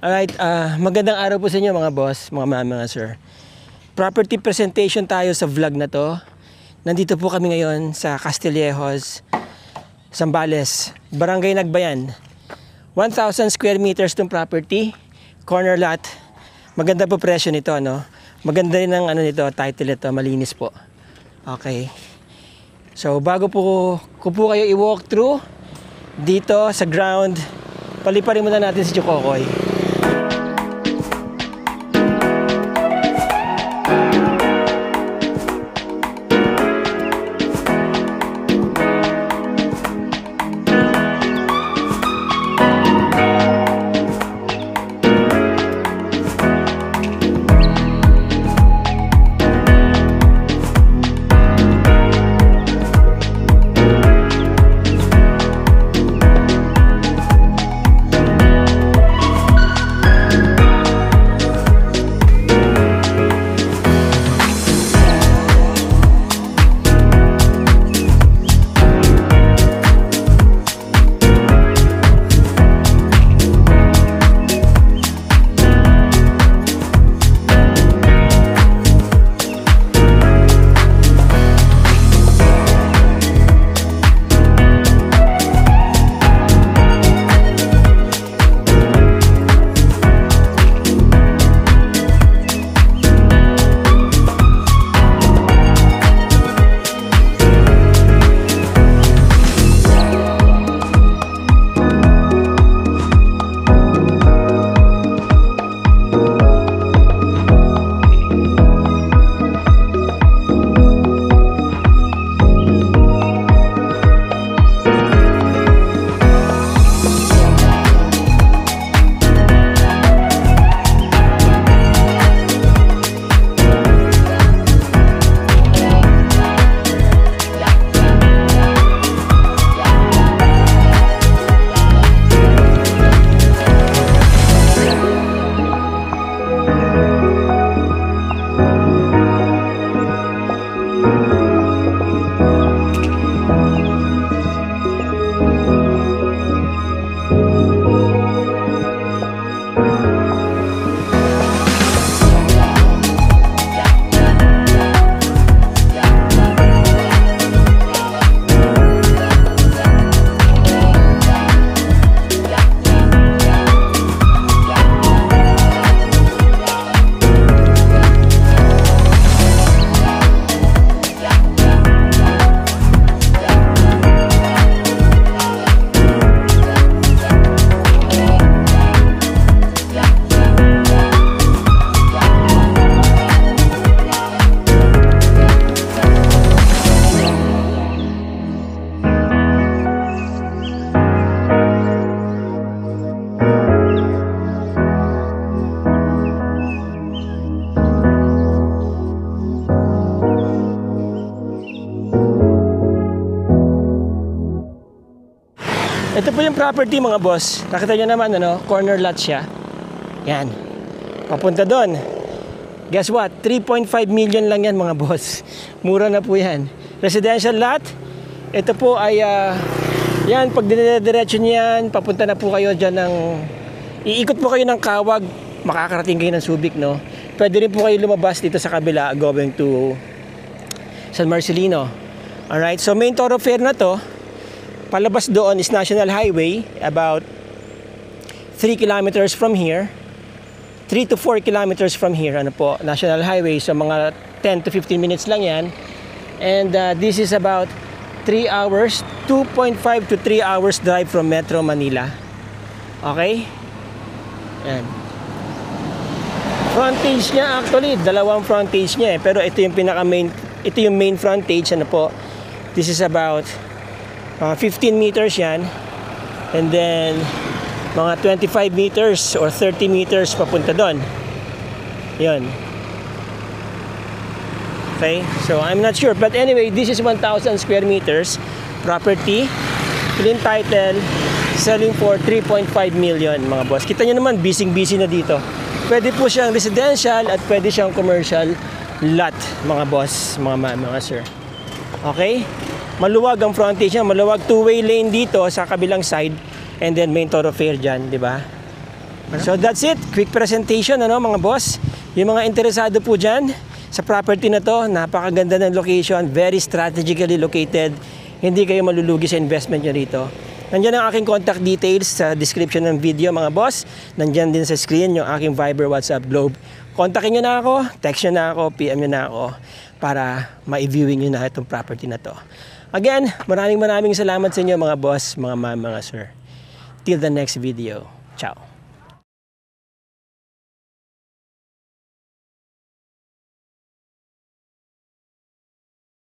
Alright, magandang araw po sa inyo mga boss, mga sir. Property presentation tayo sa vlog na to. Nandito po kami ngayon sa Castillejos, Zambales, Barangay Nagbayan. 1,000 square meters itong property, corner lot. Maganda po presyo nito, no? Maganda rin ang nito, title ito, malinis po. Okay. So bago po kayo i-walk through dito sa ground, paliparin muna natin si Chukokoy. Ito po yung property mga boss. Nakita nyo naman, corner lot siya. Yan. Papunta doon. Guess what? 3.5 million lang yan mga boss. Mura na po yan. Residential lot. Ito po ay, yan, pag dinediretso niyan, papunta na po kayo dyan ng, iikot po kayo ng Kawag, makakarating kayo ng Subic, no? Pwede rin po kayo lumabas dito sa kabila, going to San Marcelino. Alright, so main thoroughfare na to. Palabas doon is National Highway, about 3 kilometers from here. 3 to 4 kilometers from here, National Highway. So mga 10 to 15 minutes lang yan. And this is about 3 hours, 2.5 to 3 hours drive from Metro Manila. Okay? Yan. Frontage niya actually, dalawang frontage niya eh. Pero ito yung pinaka-main, ito yung main frontage, This is about 15 meters yan, and then mga 25 meters or 30 meters papunta doon. Yun. Okay, so I'm not sure, but anyway, this is 1,000 square meters property, clean title, selling for 3.5 million mga boss. Kita nyo naman, busy na dito. Pwede po siyang residential at pwede siyang commercial lot mga boss, mga sir. Okay? Maluwag ang frontage niya, maluwag two-way lane dito sa kabilang side, and then main thoroughfare dyan, di ba? So that's it. Quick presentation, ano mga boss. Yung mga interesado po dyan sa property na to, napakaganda ng location, very strategically located. Hindi kayo malulugi sa investment nyo rito. Nandiyan ang aking contact details sa description ng video mga boss. Nandiyan din sa screen yung aking Viber, WhatsApp, Globe. Kontakin nyo na ako, text nyo na ako, PM nyo na ako para ma-viewing nyo na itong property na to. Again, maraming salamat sa inyo mga boss, mga ma'am, mga sir. Till the next video. Ciao.